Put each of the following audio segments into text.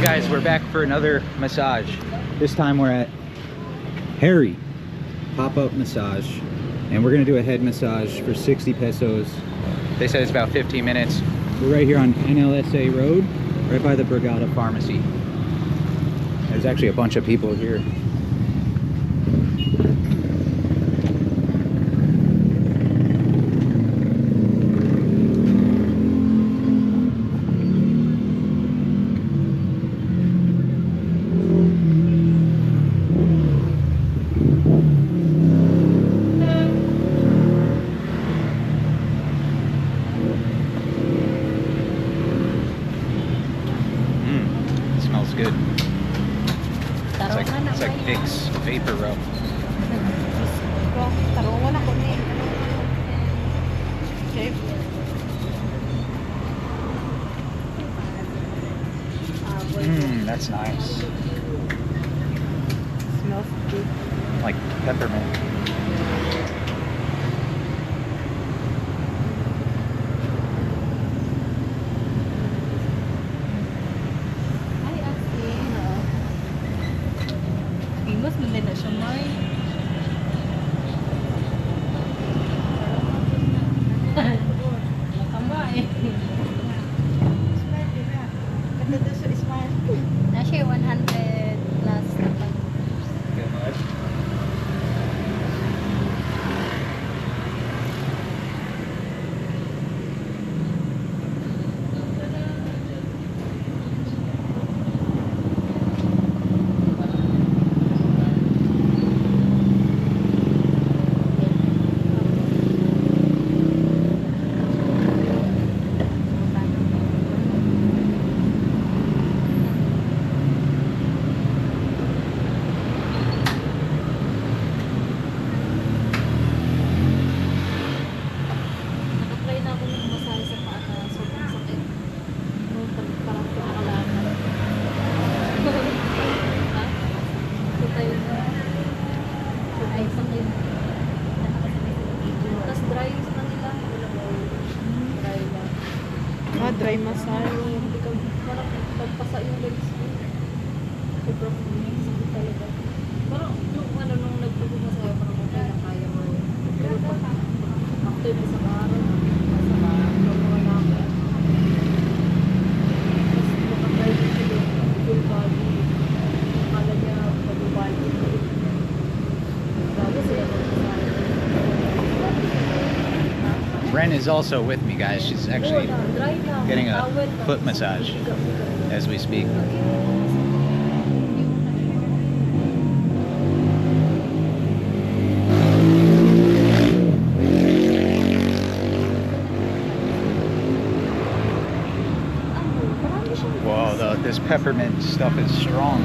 guys, we're back for another massage. This time we're at Harry Pop-Up Massage, and we're gonna do a head massage for 60 pesos. They said it's about 15 minutes. We're right here on NLSA Road, right by the Brigada Pharmacy. There's actually a bunch of people here. Smells good. It's like Vicks Vapor Rub. That's nice. Smells good. Like peppermint. Famous mo din na siya, Mar. Tama eh. Na siya 100 plus na pag. Dry massage. Hindi ka parang pagpasa yung legs mo. Sobrang sakit talaga. Parang yung ano nung nagpapamasahe parang okay na kaya mo. Pero pag after na sa araw, masama yung mga namin. Tapos makatry din sila full body. Akala niya pag-body. Grabe sila magpasahe. Ren is also with me, guys. She's actually getting a foot massage as we speak. Whoa, this peppermint stuff is strong.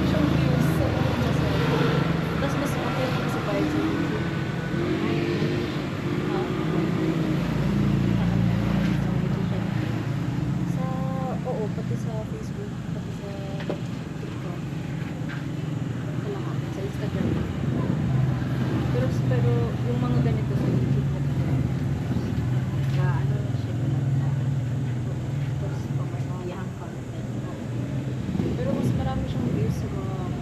Pati sa Facebook, pati sa TikTok, sa lahat, sa Instagram. Pero yung mga ganito sa YouTube, ano na siya tapos pamamayahang content. Pero mas marami siyang views sa mga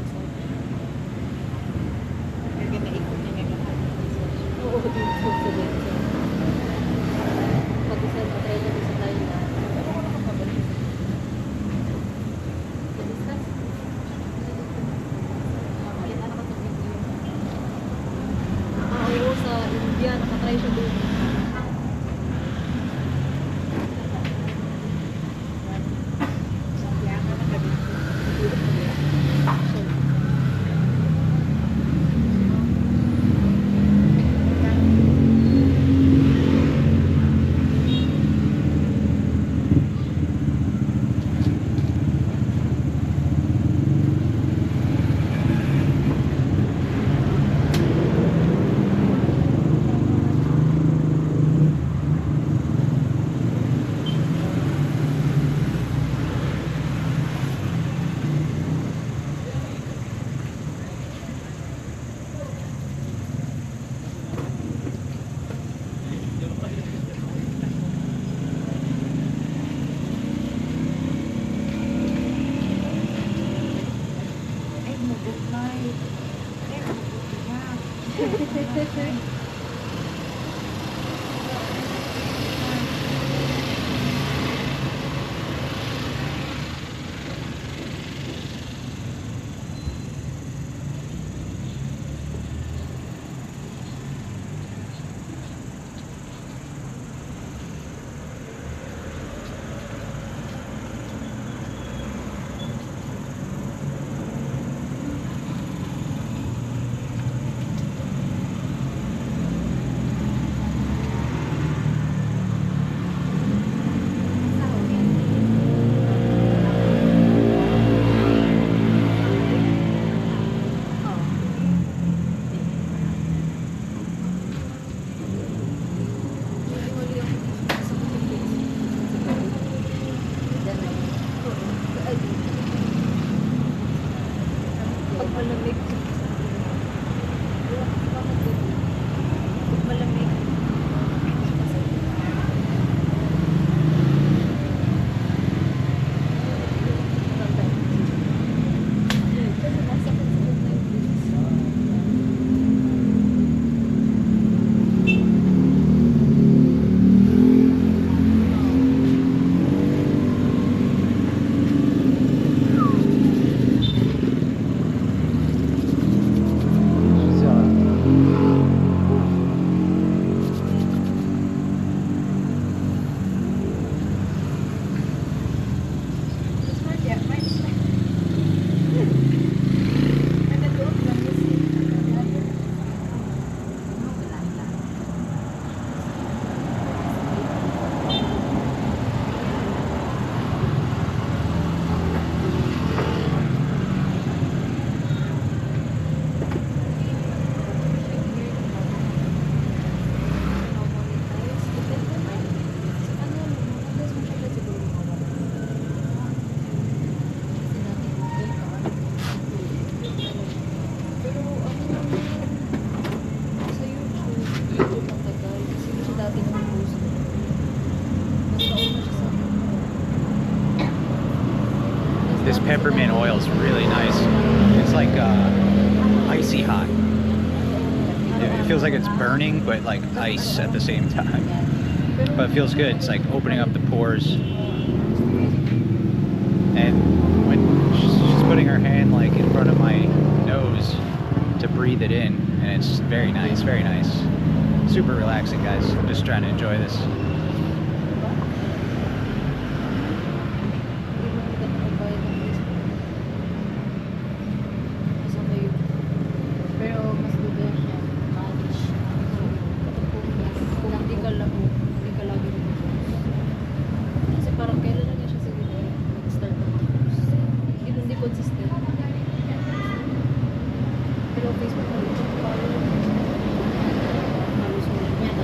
Pag malamig. Pag malamig. Kasi masakit sa loob na yung lips. This peppermint oil is really nice. It's like icy hot. It feels like it's burning, but like ice at the same time. But it feels good. It's like opening up the pores. And when she's putting her hand like in front of my nose to breathe it in, and it's very nice, very nice. Super relaxing, guys. I'm just trying to enjoy this. Pero mas lugar siya, manage. Kung hindi ka lang, hindi ka lagi kasi parang kailan na niya siya siguro start na mag-post. Hindi consistent. Pero Facebook na rin. Halos mo lang yan.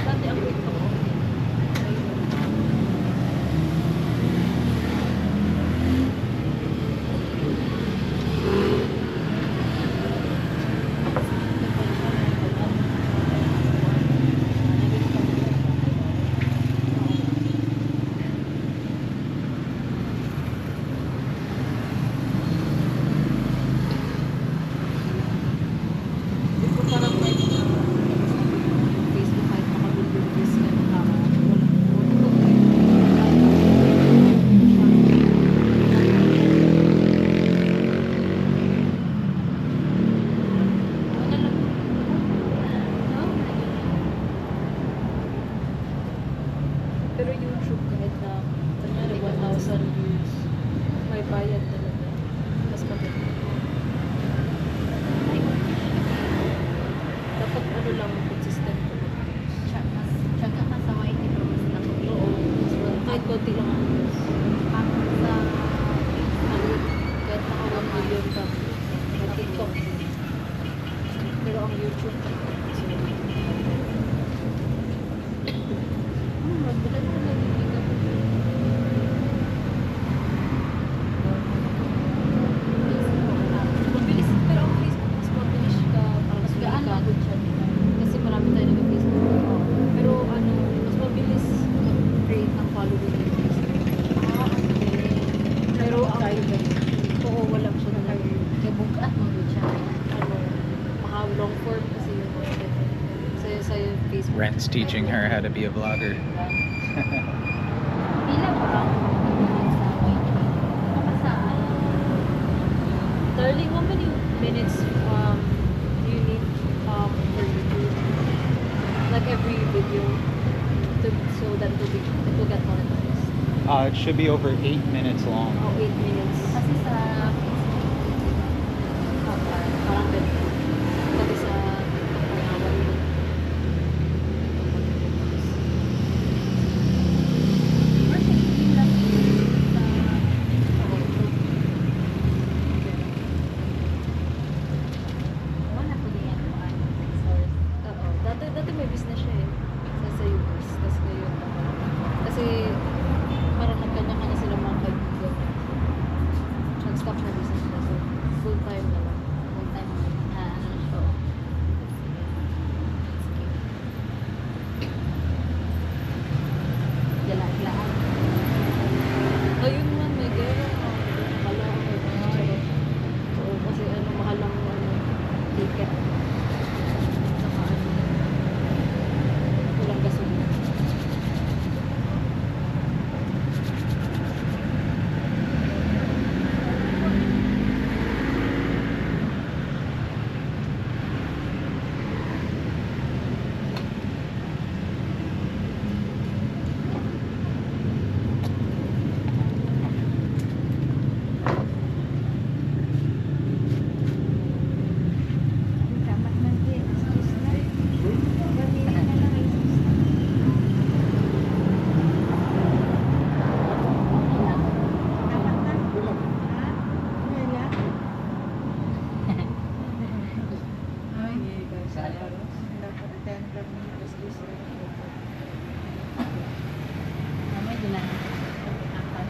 Dati ang wait pa ko. Parang may Facebook kahit makabulbul-bis ka na wala. Pero YouTube kahit na kunyari 1,000 views, may bayad talaga. Mas maganda. Dapat ano lang, consistent ko mag-post. Tsaka ka sa YT pero mas nakapit. Oo. Kahit konti lang ang views. Ako sa Ano, kahit naka 1 million ka. Sa TikTok. Pero ang YouTube, so, magbilan ko lang yung It's teaching her how to be a vlogger. Pila pa lang sa YT. Makasaan. Darling, how many minutes you need for YouTube? Like every video so that it will get monetized. It should be over 8 minutes long. Oh, 8 minutes. Kasi sa Parang ganun. Kasi sa mga 1 minute. or 16 lang sa wala po din yan po source. Oo. Dati may business siya eh. Sa US. Tapos ngayon. Kasi parang nagkanya-kanya sila mga kaibigan. Nag-stop na business nila. So, full time na lang. Full time ano na siya. Oo. Jalan-jalan. Ayun nga, may gera. Wala ako. Charot. Oo, kasi mahal ang ticket. Saka walang gasolina. Dapat man din. Excuse na. 1 minute na lang. Excuse na. Dapat na. Ha? Wala. Dapat 10 lang. Excuse na. Mamay din na. Akas.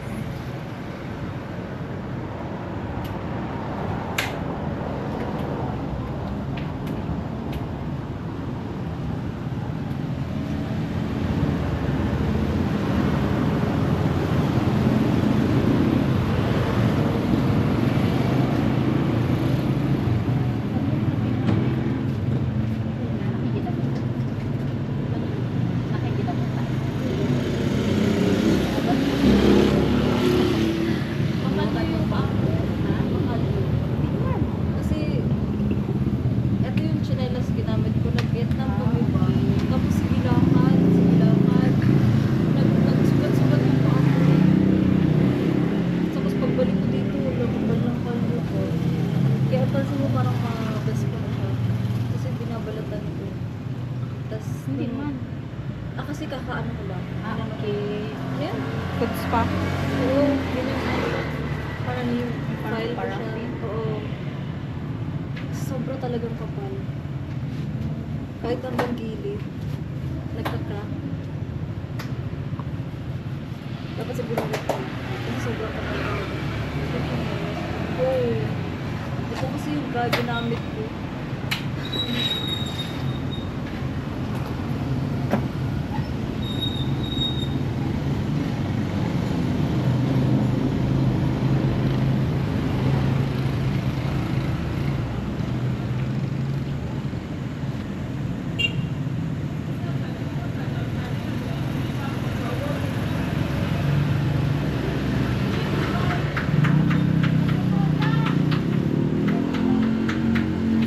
Nakikita mo. Nakikita mo pa. Mahal na yung paako. Ha? Mahal yun. Tingnan. Kasi, eto yung chinelas ginamit ko. Nag-Vietnam kami ba? Tapos sige lakad. Nagsugat-sugat yung paa ko. Tapos pagbalik ko dito, nakabal ng kalyo ko. Kaya pansin mo parang ma-best ko na siya. Kasi binabalatan ko. Tapos, Hindi man. kasi kakaano ko lang. Okay. Yan. Goods pa. Oo, ganyan na. Parang yung Parang file ko siya. paraffin? Oo. Sobra talagang kapal. Kahit hanggang gilid. Nagka-crack. Dapat siguro ulit ko. Kasi sobrang kapal talaga. Oo. Ito kasi yung ginamit ko.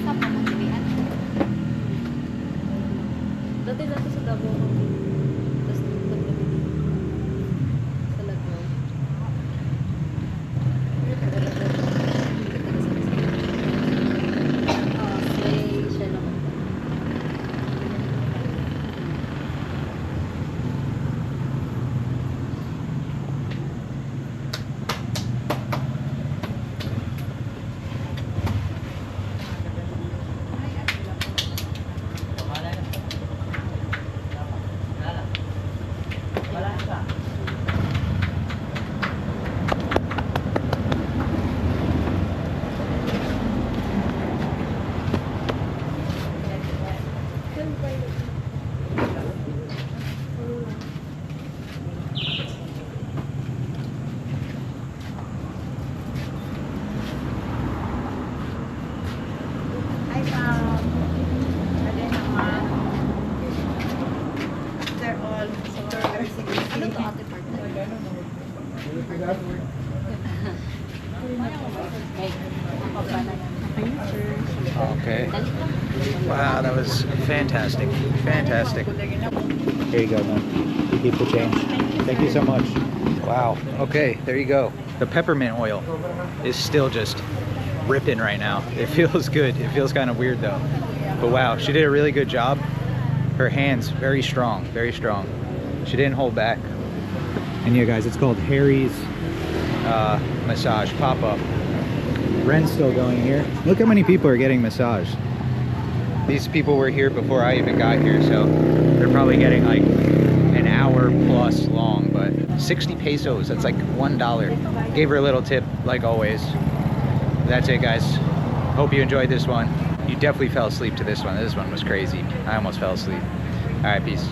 Sa pamandirian. Okay. Wow, that was fantastic. Fantastic. Here you go, man. You keep the change. Thank you so much. Wow. Okay, there you go. The peppermint oil is still just ripping right now. It feels good. It feels kind of weird though. But wow, she did a really good job. Her hands very strong, very strong. She didn't hold back. And yeah, guys, it's called Harry's massage pop-up. Ren's still going here. Look how many people are getting massaged. These people were here before I even got here, so they're probably getting like an hour plus long, but 60 pesos, that's like $1. Gave her a little tip, like always. That's it, guys. Hope you enjoyed this one. You definitely fell asleep to this one. This one was crazy. I almost fell asleep. All right, peace.